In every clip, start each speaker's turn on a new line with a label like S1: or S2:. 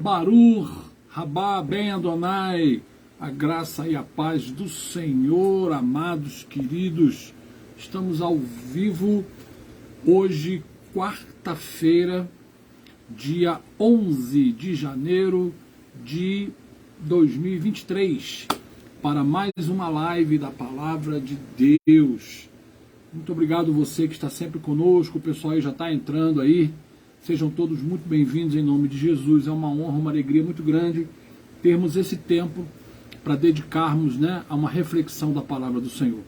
S1: Baruch, Rabá, Ben Adonai, a graça e a paz do Senhor, amados, queridos. Estamos ao vivo hoje, quarta-feira, dia 11 de janeiro de 2023, para mais uma live da Palavra de Deus. Muito obrigado você que está sempre conosco, o pessoal aí já está entrando aí. Sejam todos muito bem-vindos em nome de Jesus. É uma honra, uma alegria muito grande termos esse tempo para dedicarmos, a uma reflexão da palavra do Senhor.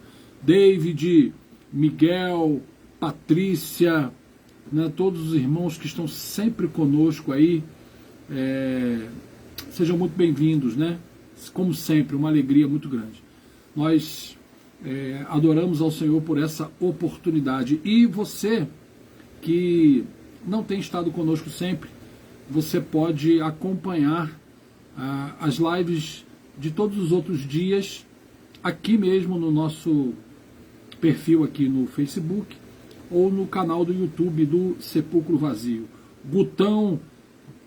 S1: David, Miguel, Patrícia, todos os irmãos que estão sempre conosco aí, sejam muito bem-vindos, Como sempre, uma alegria muito grande. Nós adoramos ao Senhor por essa oportunidade. E você que não tem estado conosco sempre, você pode acompanhar as lives de todos os outros dias aqui mesmo no nosso perfil aqui no Facebook ou no canal do YouTube do Sepulcro Vazio. Gutão,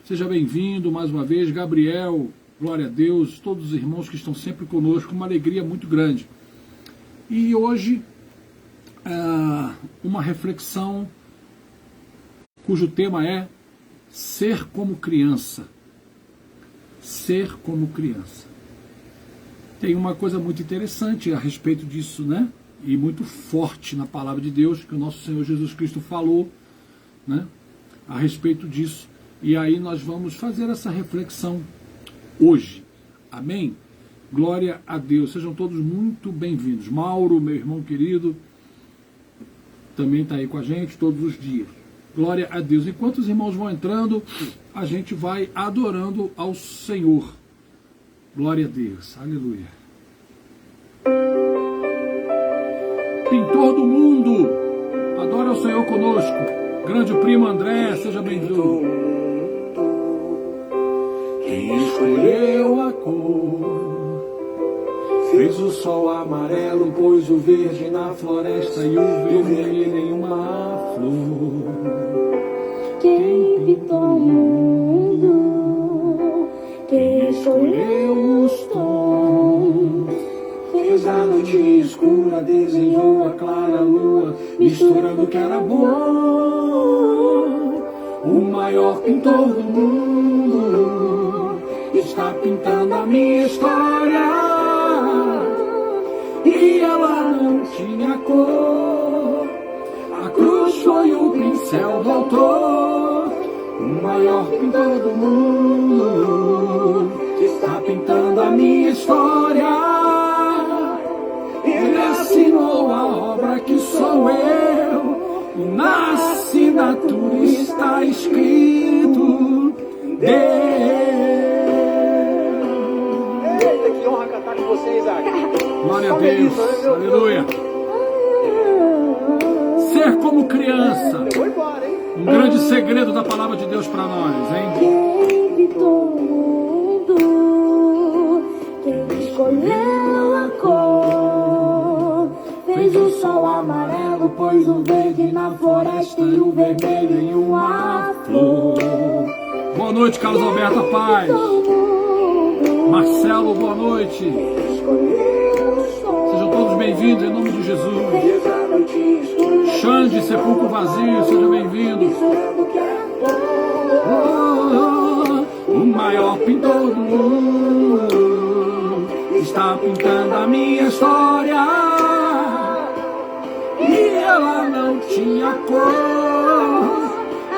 S1: seja bem-vindo mais uma vez. Gabriel, glória a Deus, todos os irmãos que estão sempre conosco, uma alegria muito grande. E hoje, uma reflexão cujo tema é ser como criança. Ser como criança. Tem uma coisa muito interessante a respeito disso, E muito forte na palavra de Deus, que o nosso Senhor Jesus Cristo falou, A respeito disso. E aí nós vamos fazer essa reflexão hoje. Amém? Glória a Deus. Sejam todos muito bem-vindos. Mauro, meu irmão querido, também está aí com a gente todos os dias. Glória a Deus. Enquanto os irmãos vão entrando, a gente vai adorando ao Senhor. Glória a Deus. Aleluia. Pintor do mundo, adora o Senhor conosco. Grande primo André, seja bem-vindo.
S2: Quem escolheu a cor, fez o sol amarelo, pôs o verde na floresta e o vermelho em uma flor.
S3: Quem pintou o mundo, quem escolheu os tons,
S2: Fez a noite escura, desenhou a clara lua, misturando o que era bom. O maior pintor do mundo está pintando a minha história, e ela não tinha cor. A cruz foi o pincel do autor. O maior pintor do mundo está pintando a minha história. Ele assinou a obra que sou eu, e na assinatura está escrito Deus.
S4: Eita, que honra cantar com você, Isaac.
S1: Glória a Deus. Aleluia. Ser como criança.
S4: Eu vou embora, hein?
S1: Um grande segredo da palavra de Deus para nós, hein?
S3: quem pintou o mundo, quem escolheu a cor, fez o sol amarelo, pôs o verde na floresta e o vermelho em uma flor.
S1: Boa noite, Carlos Alberto, a paz. Marcelo, boa noite. Sejam todos bem-vindos em nome de Jesus. Xande, Sepulcro Vazio, seja bem-vindo. O maior pintor do mundo está pintando a minha história, e ela não tinha cor.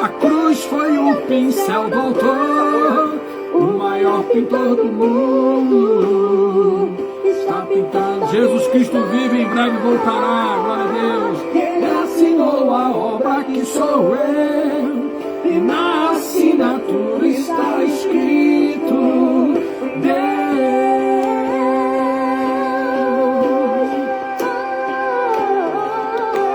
S1: A cruz foi o pincel do autor. O maior pintor do mundo está pintando. Jesus Cristo vive, em breve voltará. Glória a Deus. Ele assinou a obra que sou eu, e na assinatura está escrito Deus.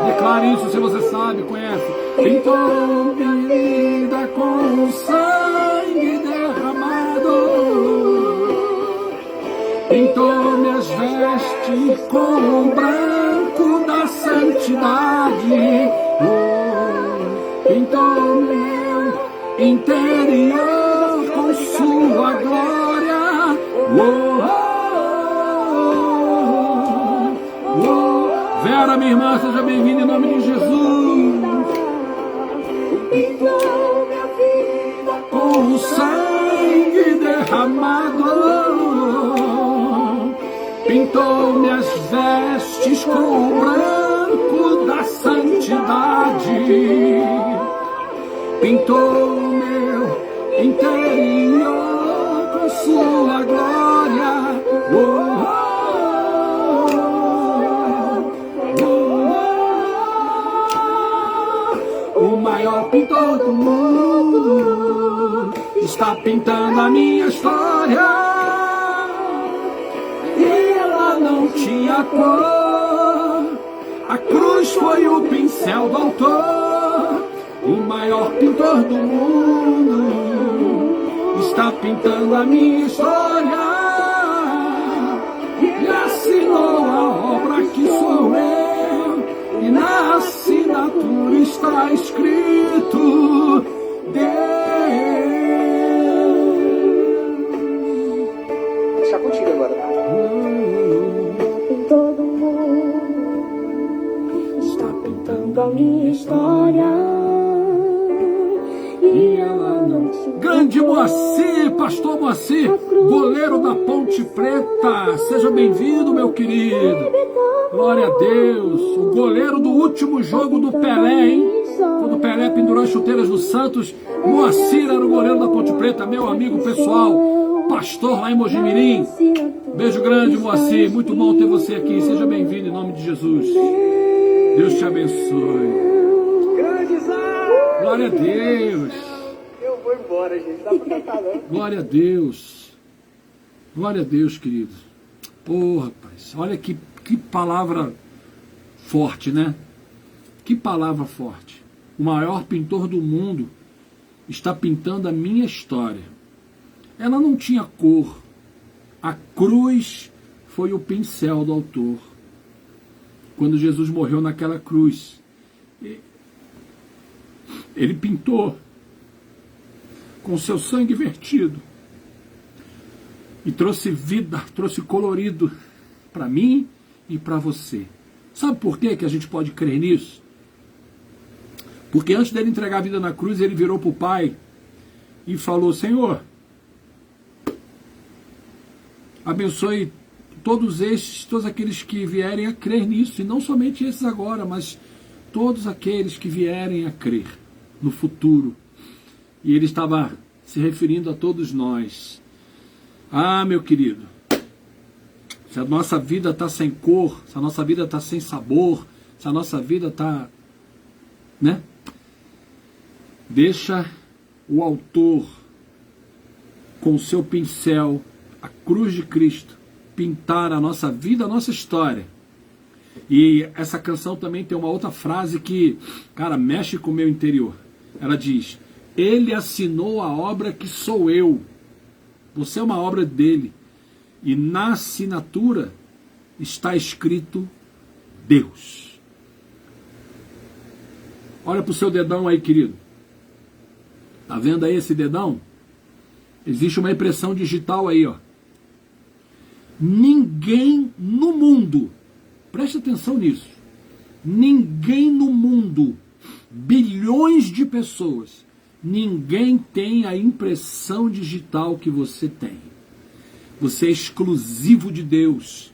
S1: Declare isso se você sabe, conhece. Pintou minha vida com sangue derramado, pintou minhas vestes com o branco da santidade, pintou meu interior com sua sua glória. Vera, minha irmã, seja bem-vinda em nome de Jesus.
S3: Pintou minha vida
S1: Com o sangue derramado, pintou minhas vestes com o branco da santidade, pintou meu interior com sua glória. O maior pintor do mundo está pintando a minha história. E ela não tinha cor, a cruz foi o pincel do autor. O maior pintor do mundo está pintando a minha história. E assinou a obra que sou eu, e na assinatura está escrito Deus.
S4: Deixa contigo agora, tá?
S3: em todo mundo está pintando a minha história. E ela não tinha
S1: Grande
S3: cor.
S1: Moacir, pastor Moacir, goleiro da Ponte Preta, seja bem-vindo, meu querido. Glória a Deus, o goleiro do último jogo do Pelé, hein? Quando o Pelé pendurou as chuteiras do Santos, Moacir era o goleiro da Ponte Preta, meu amigo pessoal, pastor lá em Mojimirim. Beijo grande, Moacir, muito bom ter você aqui, seja bem-vindo em nome de Jesus. Deus te abençoe.
S4: Grande Zé!
S1: Glória a Deus.
S4: Eu vou embora, gente. Dá pra cantar, não?
S1: Glória a Deus. Glória a Deus, querido. Pô, rapaz, olha que palavra forte, né? Que palavra forte. O maior pintor do mundo está pintando a minha história. Ela não tinha cor. A cruz foi o pincel do autor. Quando Jesus morreu naquela cruz, ele pintou com seu sangue vertido e trouxe vida, trouxe colorido para mim e para você. Sabe por que a gente pode crer nisso? Porque antes dele entregar a vida na cruz, ele virou para o Pai e falou: Senhor, abençoe todos aqueles que vierem a crer nisso, e não somente esses agora, mas todos aqueles que vierem a crer no futuro. E ele estava se referindo a todos nós. Ah, meu querido, se a nossa vida está sem cor, se a nossa vida está sem sabor, se a nossa vida está, né? Deixa o autor, com o seu pincel, a cruz de Cristo, pintar a nossa vida, a nossa história. E essa canção também tem uma outra frase que, cara, mexe com o meu interior. Ela diz: Ele assinou a obra que sou eu. Você é uma obra dele. E na assinatura está escrito Deus. Olha para o seu dedão aí, querido. Tá vendo aí esse dedão? Existe uma impressão digital aí, ó. Ninguém no mundo, preste atenção nisso, ninguém no mundo, bilhões de pessoas, ninguém tem a impressão digital que você tem. Você é exclusivo de Deus.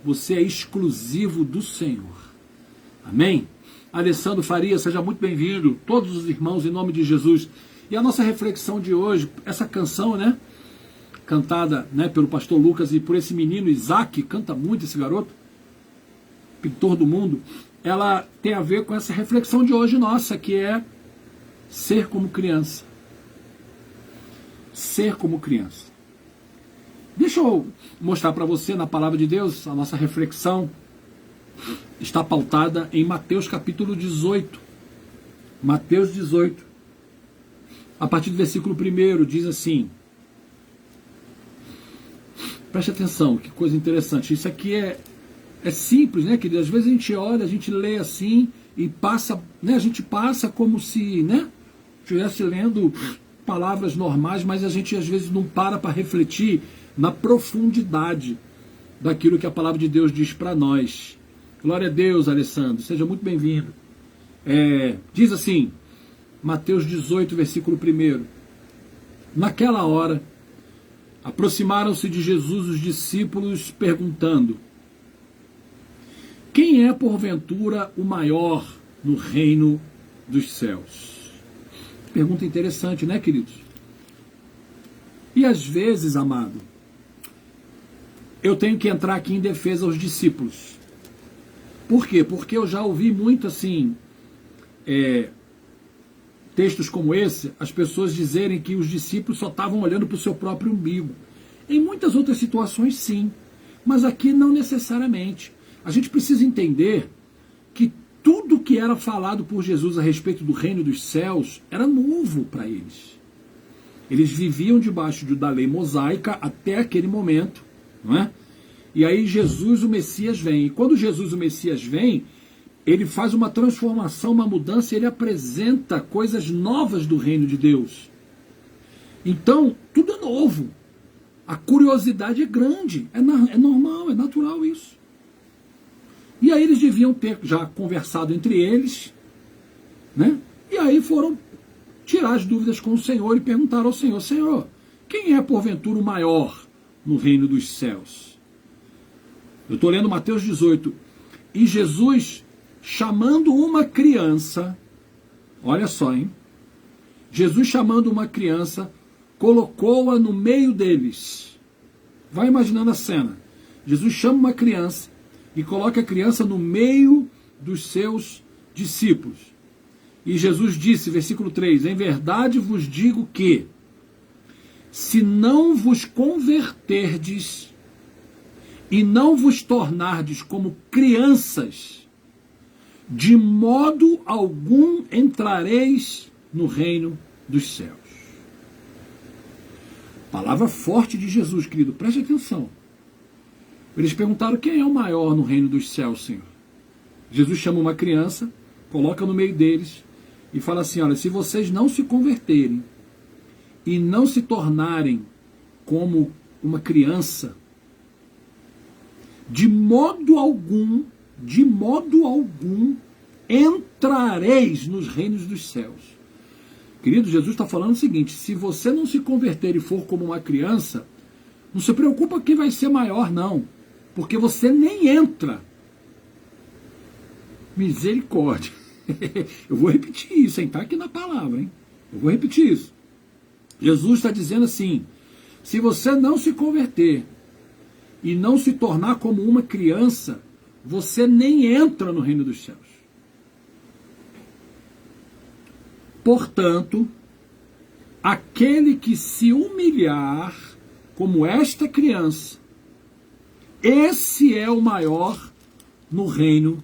S1: Você é exclusivo do Senhor. Amém? Alessandro Faria, seja muito bem-vindo. Todos os irmãos, em nome de Jesus. E a nossa reflexão de hoje, essa canção, né? Cantada, né, pelo pastor Lucas e por esse menino Isaac, canta muito esse garoto, pintor do mundo. Ela tem a ver com essa reflexão de hoje nossa, que é ser como criança. Ser como criança. Deixa eu mostrar para você na palavra de Deus. A nossa reflexão está pautada em Mateus capítulo 18. Mateus 18. A partir do versículo 1 diz assim. Preste atenção, que coisa interessante. Isso aqui é simples, né, querido? Às vezes a gente olha, a gente lê assim e passa, né? A gente passa como se, né, estivesse lendo palavras normais, mas a gente às vezes não para refletir na profundidade daquilo que a palavra de Deus diz para nós. Glória a Deus, Alessandro, seja muito bem-vindo. Diz assim, Mateus 18, versículo 1. Naquela hora, aproximaram-se de Jesus os discípulos, perguntando: quem é, porventura, o maior no reino dos céus? Pergunta interessante, né, queridos? E às vezes, amado, eu tenho que entrar aqui em defesa aos discípulos. Por quê? Porque eu já ouvi muito assim, textos como esse, as pessoas dizerem que os discípulos só estavam olhando para o seu próprio umbigo. Em muitas outras situações, sim, mas aqui não necessariamente. A gente precisa entender que tudo que era falado por Jesus a respeito do reino dos céus era novo para eles. Eles viviam debaixo da lei mosaica até aquele momento, não é? E aí Jesus, o Messias, vem. E quando Jesus, o Messias, vem, ele faz uma transformação, uma mudança, ele apresenta coisas novas do reino de Deus. Então, tudo é novo. A curiosidade é grande, é normal, é natural isso. E aí eles deviam ter já conversado entre eles, né? E aí foram tirar as dúvidas com o Senhor e perguntar ao Senhor: Senhor, quem é porventura o maior no reino dos céus? Eu estou lendo Mateus 18. E Jesus, chamando uma criança, olha só, hein? Jesus, chamando uma criança, colocou-a no meio deles. Vai imaginando a cena. Jesus chama uma criança e coloca a criança no meio dos seus discípulos. E Jesus disse, versículo 3, em verdade vos digo que, se não vos converterdes e não vos tornardes como crianças, de modo algum entrareis no reino dos céus. Palavra forte de Jesus, querido, preste atenção. Eles perguntaram: quem é o maior no reino dos céus, Senhor? Jesus chama uma criança, coloca no meio deles e fala assim: olha, se vocês não se converterem e não se tornarem como uma criança, de modo algum entrareis nos reinos dos céus. Querido, Jesus está falando o seguinte: se você não se converter e for como uma criança, não se preocupa quem vai ser maior, não, porque você nem entra. Misericórdia. Eu vou repetir isso, hein? Está aqui na palavra, hein? Eu vou repetir isso. Jesus está dizendo assim: se você não se converter e não se tornar como uma criança, você nem entra no reino dos céus. Portanto, aquele que se humilhar como esta criança, esse é o maior no reino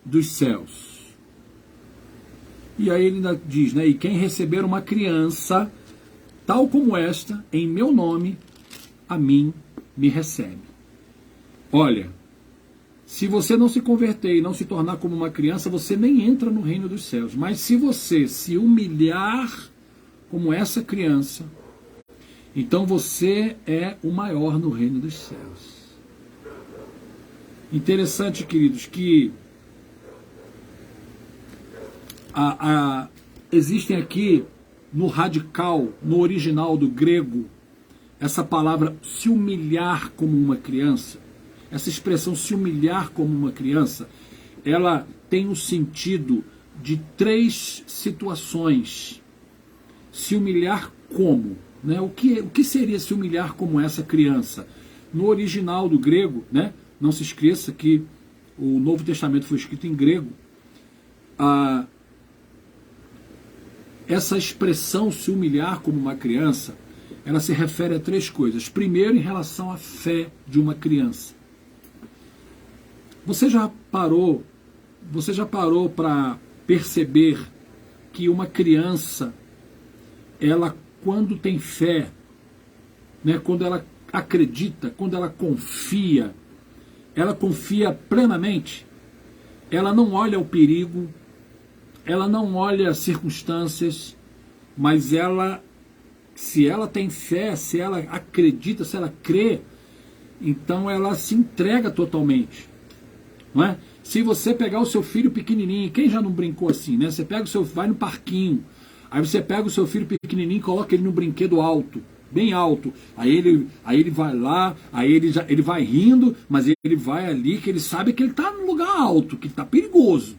S1: dos céus. E aí ele ainda diz, né? E quem receber uma criança tal como esta, em meu nome, a mim me recebe. Olha, se você não se converter e não se tornar como uma criança, você nem entra no reino dos céus. Mas se você se humilhar como essa criança, então você é o maior no reino dos céus. Interessante, queridos, que existem aqui no radical, no original do grego, essa palavra se humilhar como uma criança. Essa expressão se humilhar como uma criança, ela tem o sentido de 3 situações. Se humilhar como? Né? O que seria se humilhar como essa criança? No original do grego, né? Não se esqueça que o Novo Testamento foi escrito em grego. Essa expressão se humilhar como uma criança, ela se refere a 3 coisas. Primeiro, em relação à fé de uma criança. Você já parou para perceber que uma criança, ela, quando tem fé, né, quando ela acredita, quando ela confia plenamente, ela não olha o perigo, ela não olha as circunstâncias, mas ela Se ela tem fé, se ela acredita, se ela crê, então ela se entrega totalmente, não é? Se você pegar o seu filho pequenininho, quem já não brincou assim, né? Você pega o seu, vai no parquinho, aí você pega o seu filho pequenininho e coloca ele num brinquedo alto, bem alto, aí ele vai lá, aí ele vai rindo, mas ele vai ali que ele sabe que ele está num lugar alto, que está perigoso.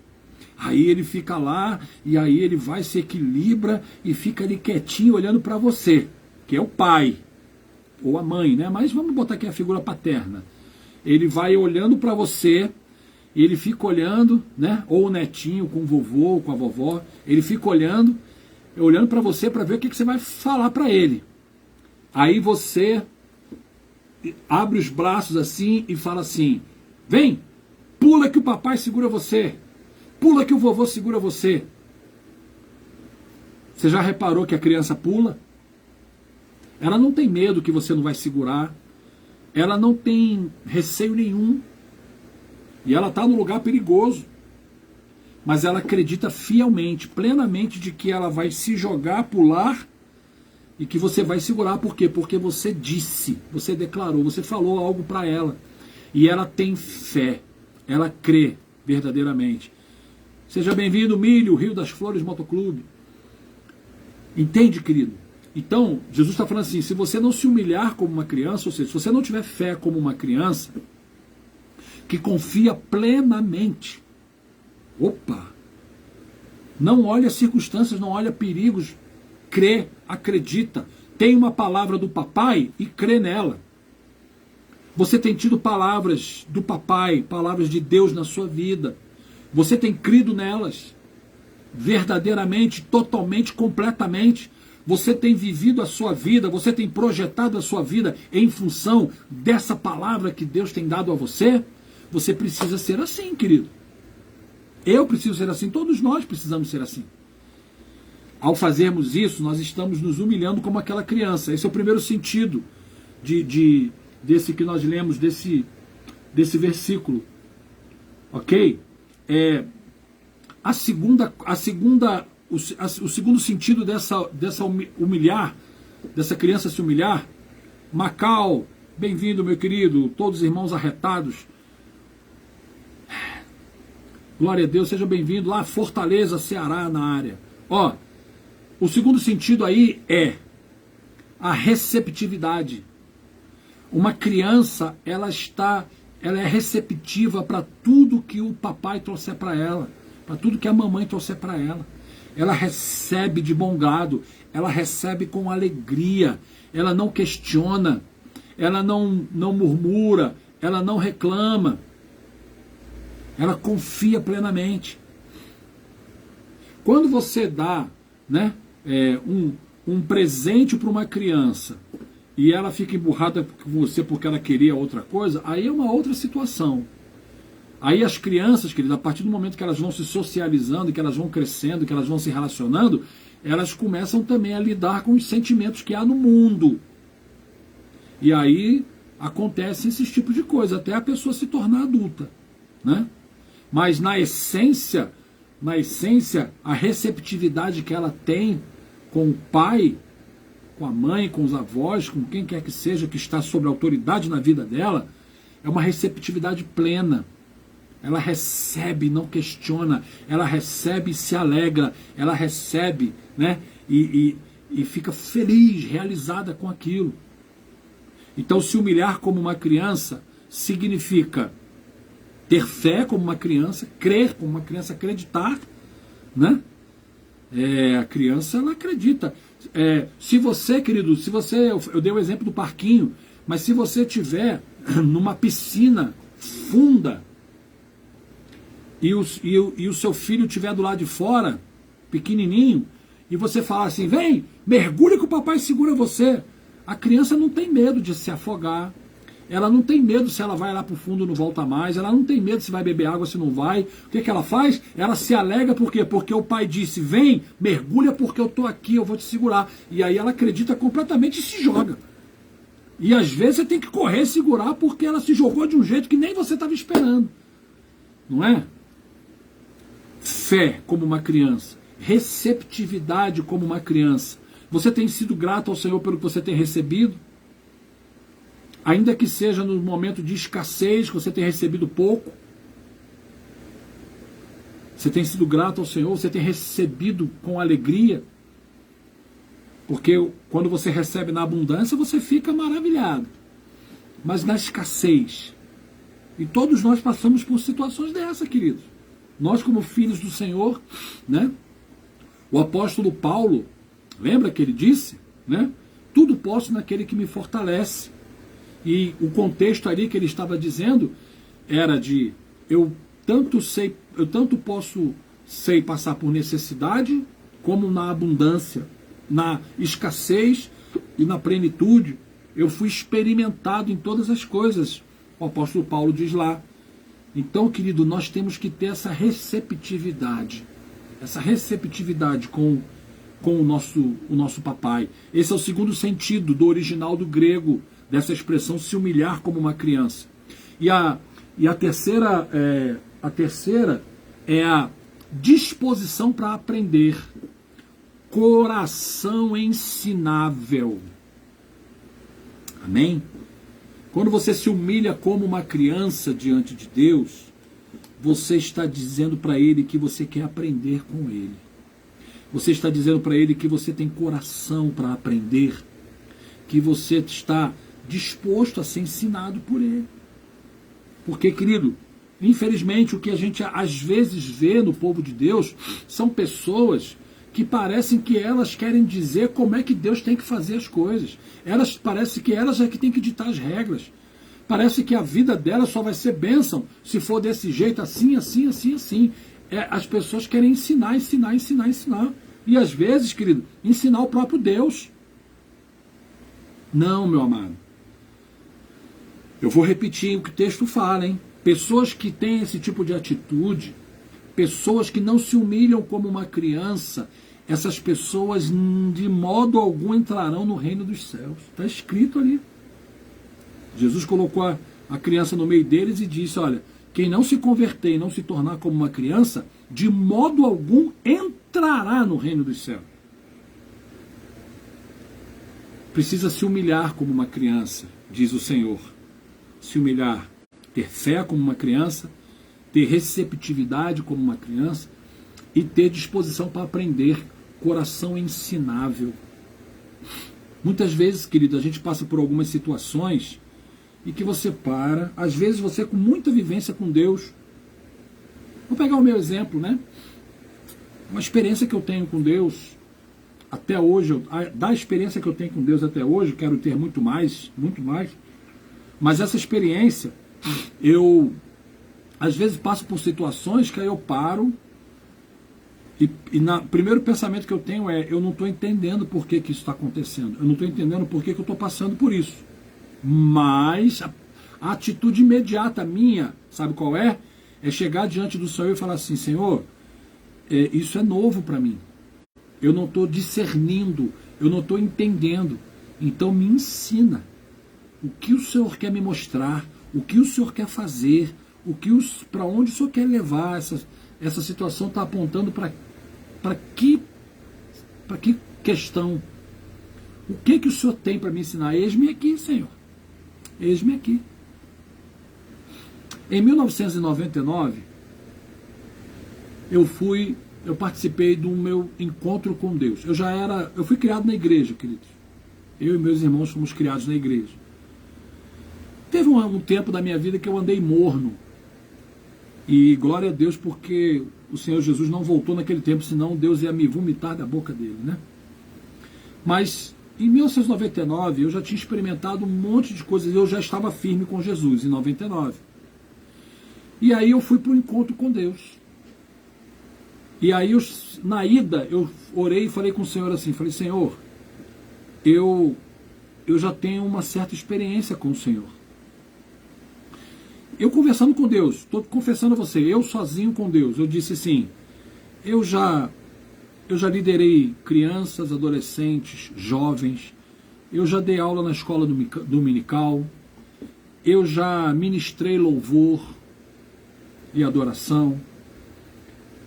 S1: Aí ele fica lá, e aí ele vai, se equilibra e fica ali quietinho olhando para você, que é o pai, ou a mãe, né? Mas vamos botar aqui a figura paterna. Ele vai olhando para você, e ele fica olhando, né? Ou o netinho com o vovô, ou com a vovó, ele fica olhando para você para ver o que você vai falar para ele. Aí você abre os braços assim e fala assim: vem, pula que o papai segura você. Pula que o vovô segura você. Você já reparou que a criança pula? Ela não tem medo que você não vai segurar. Ela não tem receio nenhum. E ela está num lugar perigoso. Mas ela acredita fielmente, plenamente, de que ela vai se jogar, pular, e que você vai segurar. Por quê? Porque você disse, você declarou, você falou algo para ela. E ela tem fé. Ela crê verdadeiramente. Seja bem-vindo, Milho, Rio das Flores Motoclube. Entende, querido? Então, Jesus está falando assim, se você não se humilhar como uma criança, ou seja, se você não tiver fé como uma criança, que confia plenamente, não olha circunstâncias, não olha perigos, crê, acredita, tem uma palavra do papai e crê nela. Você tem tido palavras do papai, palavras de Deus na sua vida. Você tem crido nelas, verdadeiramente, totalmente, completamente. Você tem vivido a sua vida, você tem projetado a sua vida em função dessa palavra que Deus tem dado a você. Você precisa ser assim, querido. Eu preciso ser assim, todos nós precisamos ser assim. Ao fazermos isso, nós estamos nos humilhando como aquela criança. Esse é o primeiro sentido desse que nós lemos, desse versículo. Ok? O segundo sentido dessa humilhar, dessa criança se humilhar, Macau, bem-vindo, meu querido, todos os irmãos arretados, glória a Deus, seja bem-vindo lá, Fortaleza, Ceará, na área. O segundo sentido aí é a receptividade. Uma criança, ela é receptiva para tudo que o papai trouxer para ela, para tudo que a mamãe trouxer para ela. Ela recebe de bom grado, ela recebe com alegria, ela não questiona, ela não murmura, ela não reclama, ela confia plenamente. Quando você dá, né, um presente para uma criança e ela fica emburrada com você porque ela queria outra coisa, aí é uma outra situação. Aí as crianças, querido, a partir do momento que elas vão se socializando, que elas vão crescendo, que elas vão se relacionando, elas começam também a lidar com os sentimentos que há no mundo. E aí acontece esse tipo de coisa, até a pessoa se tornar adulta, né? Mas na essência, a receptividade que ela tem com o pai, com a mãe, com os avós, com quem quer que seja que está sob autoridade na vida dela, é uma receptividade plena. Ela recebe, não questiona, ela recebe e se alegra, ela recebe, né, e fica feliz, realizada com aquilo. Então, se humilhar como uma criança significa ter fé como uma criança, crer como uma criança, acreditar, né? A criança, ela acredita. Se você, querido, eu dei o exemplo do parquinho, mas se você estiver numa piscina funda, e o seu filho estiver do lado de fora, pequenininho, e você falar assim, vem, mergulha que o papai segura você. A criança não tem medo de se afogar, ela não tem medo se ela vai lá para o fundo e não volta mais, ela não tem medo se vai beber água, se não vai. O que ela faz? Ela se alegra, por quê? Porque o pai disse, vem, mergulha porque eu estou aqui, eu vou te segurar. E aí ela acredita completamente e se joga. E às vezes você tem que correr e segurar porque ela se jogou de um jeito que nem você estava esperando. Não é? Fé como uma criança, receptividade como uma criança, Você tem sido grato ao Senhor pelo que você tem recebido? Ainda que seja no momento de escassez, que você tem recebido pouco. Você tem sido grato ao Senhor, você tem recebido com alegria. Porque quando você recebe na abundância, você fica maravilhado. Mas na escassez. E todos nós passamos por situações dessa, queridos. Nós, como filhos do Senhor, né? O apóstolo Paulo, lembra que ele disse, né? Tudo posso naquele que me fortalece. E o contexto ali que ele estava dizendo era de eu tanto posso passar por necessidade, como na abundância, na escassez e na plenitude. Eu fui experimentado em todas as coisas, o apóstolo Paulo diz lá. Então, querido, nós temos que ter essa receptividade com o nosso papai. Esse é o segundo sentido do original do grego, dessa expressão se humilhar como uma criança. E a terceira é a disposição para aprender. Coração ensinável. Amém? Quando você se humilha como uma criança diante de Deus, você está dizendo para Ele que você quer aprender com Ele. Você está dizendo para Ele que você tem coração para aprender, que você está disposto a ser ensinado por Ele. Porque, querido, infelizmente o que a gente às vezes vê no povo de Deus são pessoas que parecem que elas querem dizer como é que Deus tem que fazer as coisas. Parece que elas é que tem que ditar as regras. Parece que a vida delas só vai ser bênção se for desse jeito, assim, assim, assim, assim. As pessoas querem ensinar. E às vezes, querido, ensinar o próprio Deus. Não, meu amado. Eu vou repetir o que o texto fala, hein? Pessoas que têm esse tipo de atitude, pessoas que não se humilham como uma criança, essas pessoas de modo algum entrarão no reino dos céus. Está escrito ali. Jesus colocou a criança no meio deles e disse, olha, quem não se converter e não se tornar como uma criança, de modo algum entrará no reino dos céus. Precisa se humilhar como uma criança, diz o Senhor. Se humilhar, ter fé como uma criança, ter receptividade como uma criança e ter disposição para aprender, coração ensinável. Muitas vezes, querido, a gente passa por algumas situações e que você para, às vezes você com muita vivência com Deus. Vou pegar o meu exemplo, né? Uma experiência que eu tenho com Deus até hoje, da experiência que eu tenho com Deus até hoje, quero ter muito mais, mas essa experiência, eu às vezes passo por situações que aí eu paro e o primeiro pensamento que eu tenho é, eu não estou entendendo por que isso está acontecendo, eu não estou entendendo por que eu estou passando por isso. Mas a atitude imediata minha, sabe qual é? É chegar diante do Senhor e falar assim, Senhor, isso é novo para mim. Eu não estou discernindo, eu não estou entendendo. Então me ensina o que o Senhor quer me mostrar, o que o Senhor quer fazer, para onde o Senhor quer levar. Essa situação está apontando para que questão? O que o Senhor tem para me ensinar? Eis-me aqui, Senhor. Eis-me aqui. Em 1999, eu participei do meu encontro com Deus. Eu fui criado na igreja, queridos. Eu e meus irmãos fomos criados na igreja. Teve um tempo da minha vida que eu andei morno. E glória a Deus, porque o Senhor Jesus não voltou naquele tempo, senão Deus ia me vomitar da boca dele, né? Mas em 1999 eu já tinha experimentado um monte de coisas, eu já estava firme com Jesus, em 99. E aí eu fui para o encontro com Deus. E aí na ida eu orei e falei com o Senhor assim, falei, Senhor, eu já tenho uma certa experiência com o Senhor. Eu conversando com Deus, estou confessando a você, eu sozinho com Deus, eu disse assim, eu já liderei crianças, adolescentes, jovens, eu já dei aula na escola dominical, eu já ministrei louvor e adoração,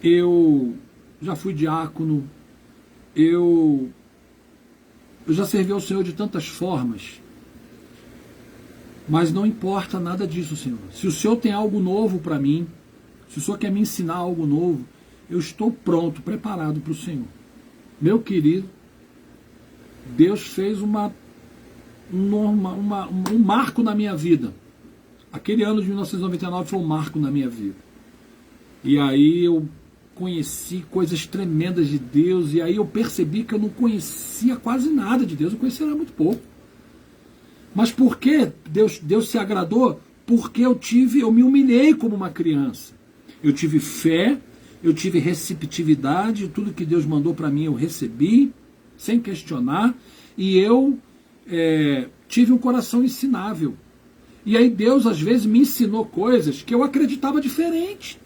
S1: eu já fui diácono, eu eu já servi ao Senhor de tantas formas, mas não importa nada disso, Senhor. Se o Senhor tem algo novo para mim, se o Senhor quer me ensinar algo novo, eu estou pronto, preparado para o Senhor. Meu querido, Deus fez um marco na minha vida. Aquele ano de 1999 foi um marco na minha vida. E aí eu conheci coisas tremendas de Deus, e aí eu percebi que eu não conhecia quase nada de Deus, eu conhecia muito pouco. Mas por que Deus se agradou? Porque eu me humilhei como uma criança. Eu tive fé, eu tive receptividade, tudo que Deus mandou para mim eu recebi, sem questionar, e eu tive um coração ensinável. E aí Deus às vezes me ensinou coisas que eu acreditava diferente.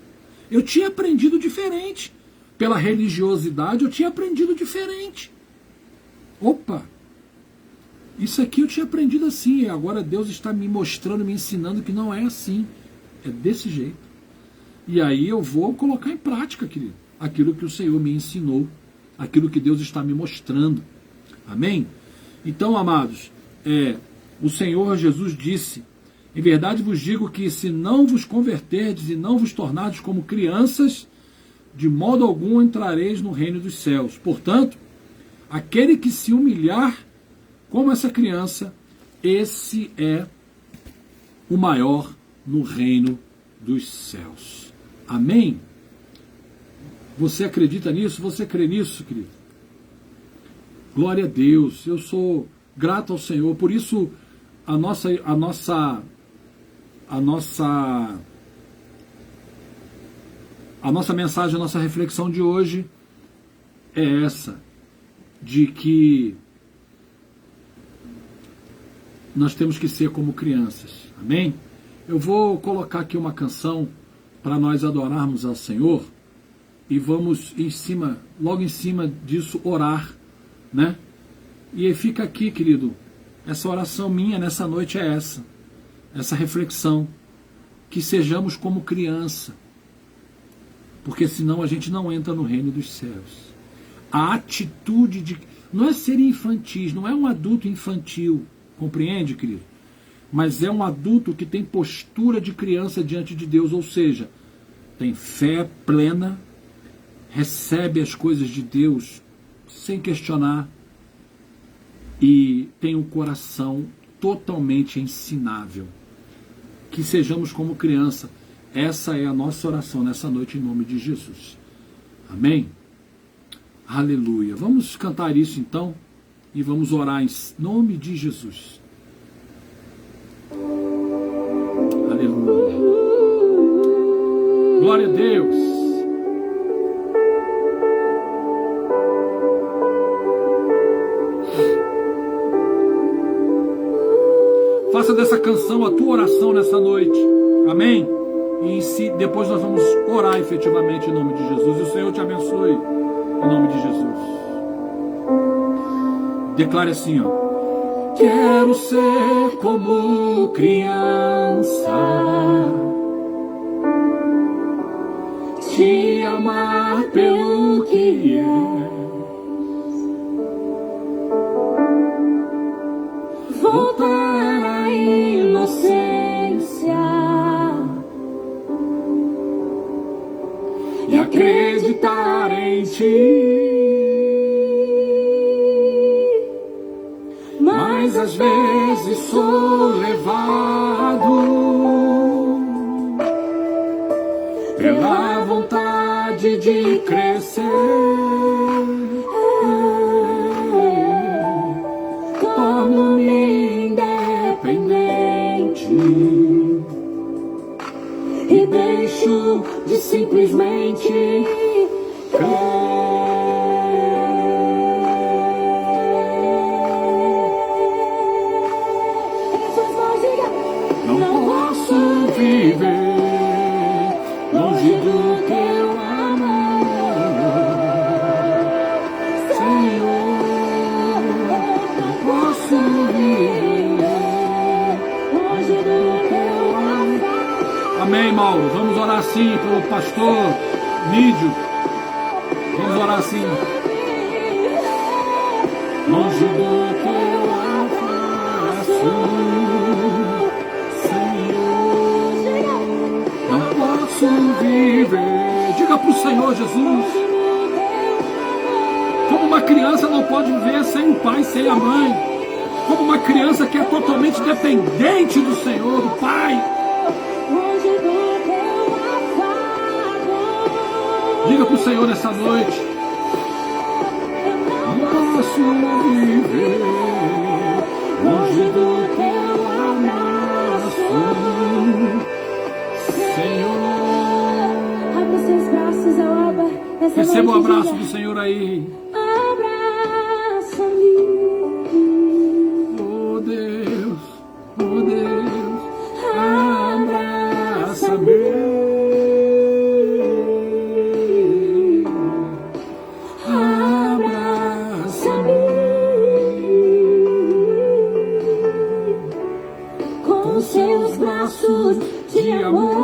S1: Eu tinha aprendido diferente. Pela religiosidade eu tinha aprendido diferente. Opa! Isso aqui eu tinha aprendido assim, e agora Deus está me mostrando, me ensinando que não é assim. É desse jeito. E aí eu vou colocar em prática, querido, aquilo que o Senhor me ensinou, aquilo que Deus está me mostrando. Amém? Então, amados, o Senhor Jesus disse: em verdade vos digo que se não vos converterdes e não vos tornardes como crianças, de modo algum entrareis no reino dos céus. Portanto, aquele que se humilhar como essa criança, esse é o maior no reino dos céus. Amém? Você acredita nisso? Você crê nisso, querido? Glória a Deus. Eu sou grato ao Senhor. Por isso, a nossa mensagem, a nossa reflexão de hoje é essa, de que nós temos que ser como crianças. Amém? Eu vou colocar aqui uma canção para nós adorarmos ao Senhor e vamos logo em cima disso orar, né? E aí fica aqui, querido, essa oração minha nessa noite é essa reflexão, que sejamos como criança, porque senão a gente não entra no reino dos céus. A atitude não é ser infantis, não é um adulto infantil, compreende, querido? Mas é um adulto que tem postura de criança diante de Deus, ou seja, tem fé plena, recebe as coisas de Deus sem questionar e tem um coração totalmente ensinável. Que sejamos como criança. Essa é a nossa oração nessa noite em nome de Jesus. Amém? Aleluia. Vamos cantar isso então e vamos orar em nome de Jesus. Aleluia. Glória a Deus. Faça dessa canção a tua oração nessa noite. Amém? E depois nós vamos orar efetivamente em nome de Jesus. E o Senhor te abençoe em nome de Jesus. Declare assim, ó. Quero ser como criança, te amar pelo que é, voltar à inocência e acreditar em ti. Mas às vezes sou levado pela vontade de crescer, torno-me independente e deixo de simplesmente crer. Viver longe do teu amor, Senhor, não posso viver longe do teu amor. Amém, Mauro. Vamos orar assim pelo pastor Mídio. Vamos orar assim. longe do teu abraço, Senhor, não posso viver. Diga para o Senhor Jesus, como uma criança não pode viver sem o pai, sem a mãe, como uma criança que é totalmente dependente do Senhor, do Pai. Diga para o Senhor essa noite, não posso viver longe do teu abraço, Senhor.
S3: Abra seus braços ao Abba.
S1: Receba o abraço do Senhor aí.
S3: Abraça-me.
S1: Oh Deus, abraça-me.
S3: Com seus braços de amor,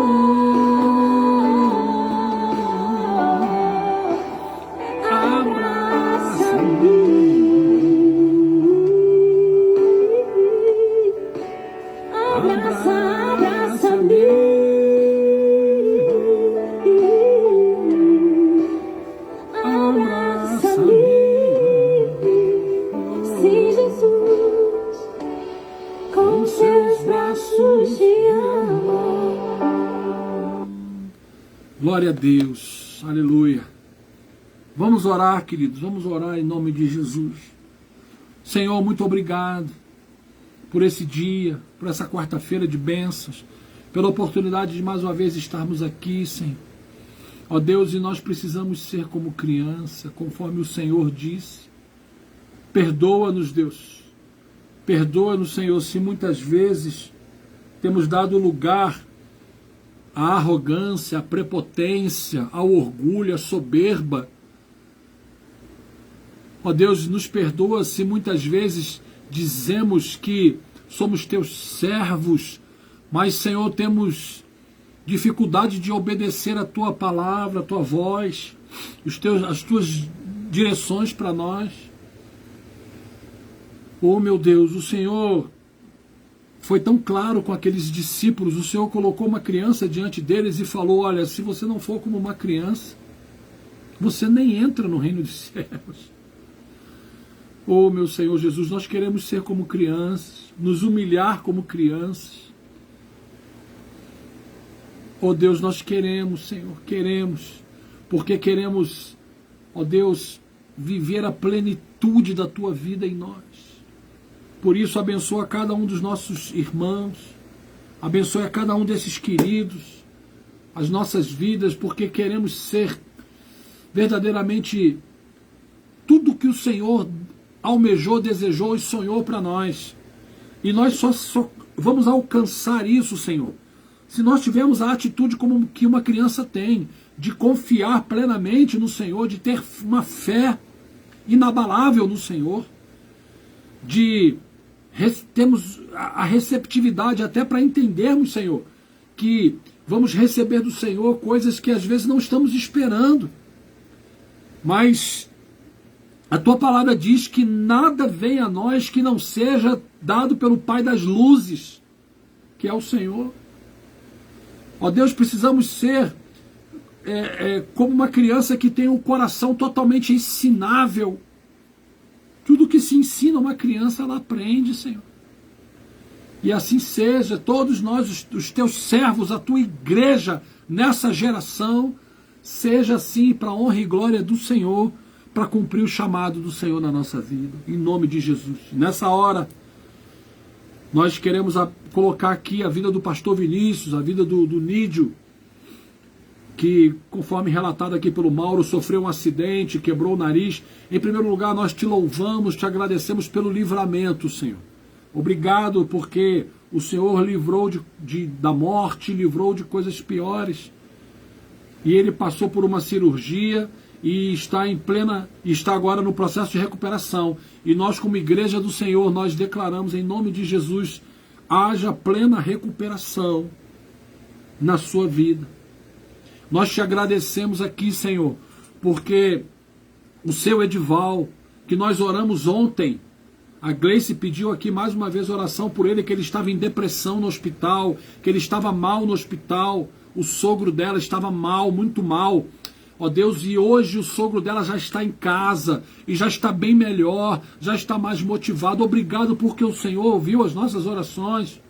S3: abraça-me, abraça-me, sim, Jesus, com seus braços de amor.
S1: Glória a Deus, aleluia. Vamos orar, queridos, vamos orar em nome de Jesus. Senhor, muito obrigado por esse dia, por essa quarta-feira de bênçãos, pela oportunidade de mais uma vez estarmos aqui, Senhor. Ó Deus, e nós precisamos ser como criança, conforme o Senhor disse. Perdoa-nos, Deus. Perdoa-nos, Senhor, se muitas vezes temos dado lugar à arrogância, à prepotência, ao orgulho, à soberba. Ó Deus, nos perdoa se muitas vezes dizemos que somos teus servos, mas, Senhor, temos dificuldade de obedecer a tua palavra, a tua voz, as tuas direções para nós. Oh, meu Deus, o Senhor foi tão claro com aqueles discípulos. O Senhor colocou uma criança diante deles e falou: olha, se você não for como uma criança, você nem entra no reino dos céus. Oh, meu Senhor Jesus, nós queremos ser como crianças, nos humilhar como crianças. Oh Deus, nós queremos, Senhor, queremos, porque queremos, ó Deus, viver a plenitude da tua vida em nós. Por isso, abençoa cada um dos nossos irmãos, abençoa cada um desses queridos, as nossas vidas, porque queremos ser verdadeiramente tudo que o Senhor almejou, desejou e sonhou para nós. E nós só vamos alcançar isso, Senhor, se nós tivermos a atitude como que uma criança tem, de confiar plenamente no Senhor, de ter uma fé inabalável no Senhor, de termos a receptividade até para entendermos, Senhor, que vamos receber do Senhor coisas que às vezes não estamos esperando. Mas a tua palavra diz que nada vem a nós que não seja dado pelo Pai das luzes, que é o Senhor. Ó Deus, precisamos ser como uma criança que tem um coração totalmente ensinável. Tudo que se ensina a uma criança, ela aprende, Senhor. E assim seja, todos nós, os teus servos, a tua igreja, nessa geração, seja assim para a honra e glória do Senhor, para cumprir o chamado do Senhor na nossa vida, em nome de Jesus. Nessa hora, nós queremos colocar aqui a vida do pastor Vinícius, a vida do Nídio, que, conforme relatado aqui pelo Mauro, sofreu um acidente, quebrou o nariz. Em primeiro lugar, nós te louvamos, te agradecemos pelo livramento, Senhor. Obrigado porque o Senhor livrou da morte, livrou de coisas piores. E ele passou por uma cirurgia e está agora no processo de recuperação. E nós, como igreja do Senhor, nós declaramos em nome de Jesus, haja plena recuperação na sua vida. Nós te agradecemos aqui, Senhor, porque o seu Edival que nós oramos ontem. A Gleice pediu aqui mais uma vez oração por ele, que ele estava em depressão no hospital, que ele estava mal no hospital, o sogro dela estava mal, muito mal. Ó Deus, e hoje o sogro dela já está em casa, e já está bem melhor, já está mais motivado. Obrigado porque o Senhor ouviu as nossas orações.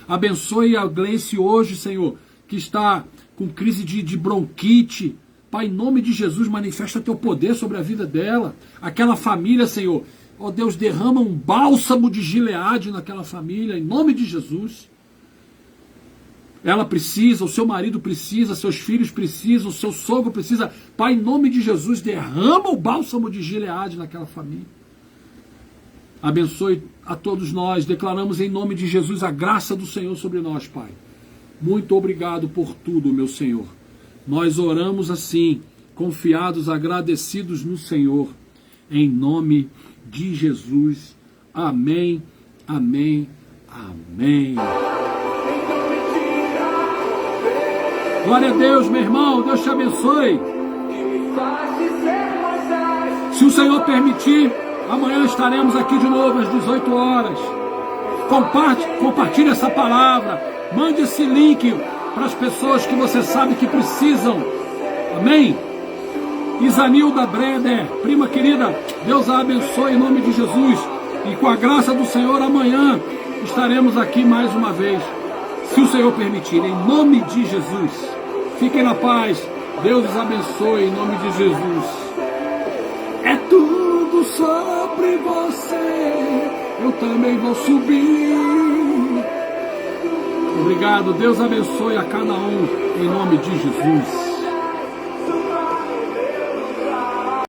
S1: Abençoe a Gleice hoje, Senhor, que está com crise de bronquite. Pai, em nome de Jesus, manifesta teu poder sobre a vida dela. Aquela família, Senhor, ó Deus, derrama um bálsamo de Gileade naquela família, em nome de Jesus. Ela precisa, o seu marido precisa, seus filhos precisam, o seu sogro precisa. Pai, em nome de Jesus, derrama o bálsamo de Gileade naquela família. Abençoe a todos nós. Declaramos em nome de Jesus a graça do Senhor sobre nós, Pai. Muito obrigado por tudo, meu Senhor. Nós oramos assim, confiados, agradecidos no Senhor. Em nome de Jesus. Amém, amém, amém. Glória a Deus, meu irmão. Deus te abençoe. Se o Senhor permitir, amanhã estaremos aqui de novo às 18 horas. Compartilhe essa palavra. Mande esse link para as pessoas que você sabe que precisam. Amém? Isanilda Breder, prima querida, Deus a abençoe em nome de Jesus. E com a graça do Senhor, amanhã estaremos aqui mais uma vez, se o Senhor permitir, em nome de Jesus. Fiquem na paz. Deus os abençoe em nome de Jesus. É tudo sobre você. Eu também vou subir. Obrigado. Deus abençoe a cada um em nome de Jesus.